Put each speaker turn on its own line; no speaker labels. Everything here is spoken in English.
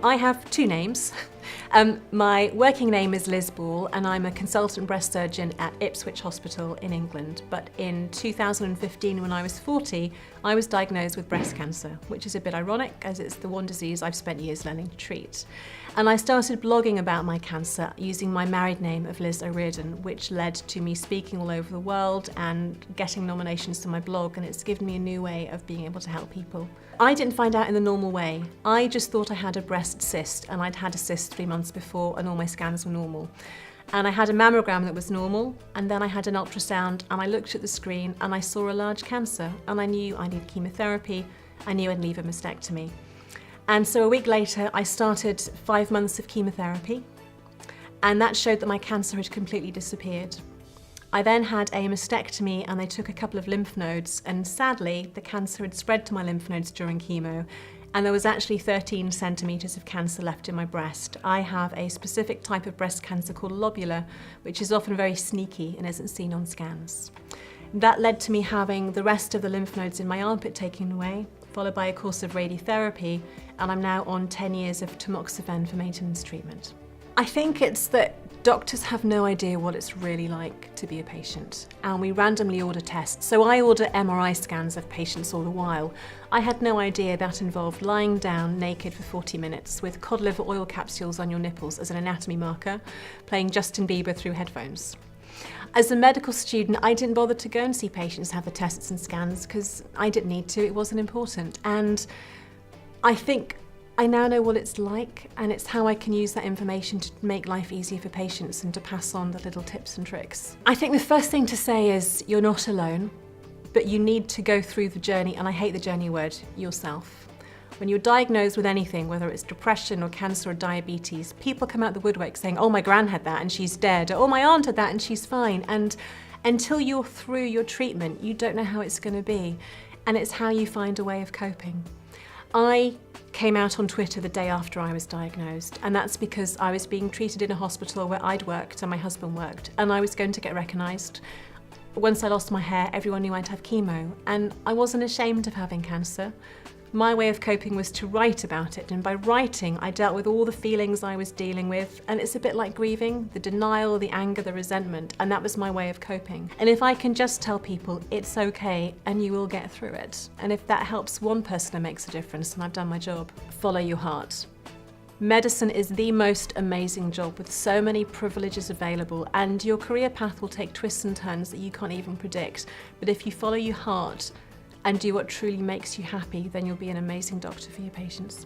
I have two names. My working name is Liz Ball and I'm a consultant breast surgeon at Ipswich Hospital in England. But in 2015, when I was 40, I was diagnosed with breast cancer, which is a bit ironic as it's the one disease I've spent years learning to treat. And I started blogging about my cancer using my married name of Liz O Riordan, which led to me speaking all over the world and getting nominations to my blog, and it's given me a new way of being able to help people. I didn't find out in the normal way. I just thought I had a breast cyst, and I'd had a cyst 3 months before and all my scans were normal. And I had a mammogram that was normal, and then I had an ultrasound and I looked at the screen and I saw a large cancer, and I knew I needed chemotherapy, I knew I'd need a mastectomy. And so a week later I started 5 months of chemotherapy, and that showed that my cancer had completely disappeared. I then had a mastectomy and they took a couple of lymph nodes, and sadly the cancer had spread to my lymph nodes during chemo, and there was actually 13 centimetres of cancer left in my breast. I have a specific type of breast cancer called lobular, which is often very sneaky and isn't seen on scans. That led to me having the rest of the lymph nodes in my armpit taken away, followed by a course of radiotherapy, and I'm now on 10 years of tamoxifen for maintenance treatment. I think it's that doctors have no idea what it's really like to be a patient, and we randomly order tests. So I order MRI scans of patients all the while. I had no idea that involved lying down naked for 40 minutes with cod liver oil capsules on your nipples as an anatomy marker, playing Justin Bieber through headphones. As a medical student, I didn't bother to go and see patients have the tests and scans because I didn't need to, it wasn't important. And I think I now know what it's like, and it's how I can use that information to make life easier for patients and to pass on the little tips and tricks. I think the first thing to say is you're not alone, but you need to go through the journey, and I hate the journey word, yourself. When you're diagnosed with anything, whether it's depression or cancer or diabetes, people come out the woodwork saying, oh, my gran had that and she's dead, or oh, my aunt had that and she's fine. And until you're through your treatment, you don't know how it's going to be. And it's how you find a way of coping. I came out on Twitter the day after I was diagnosed, and that's because I was being treated in a hospital where I'd worked and my husband worked, and I was going to get recognised. Once I lost my hair, everyone knew I'd have chemo, and I wasn't ashamed of having cancer. My way of coping was to write about it, and by writing I dealt with all the feelings I was dealing with, and it's a bit like grieving, the denial, the anger, the resentment, and that was my way of coping. And if I can just tell people it's okay and you will get through it, and if that helps one person and makes a difference, then I've done my job. Follow your heart. Medicine is the most amazing job with so many privileges available, and your career path will take twists and turns that you can't even predict. But if you follow your heart and do what truly makes you happy, then you'll be an amazing doctor for your patients.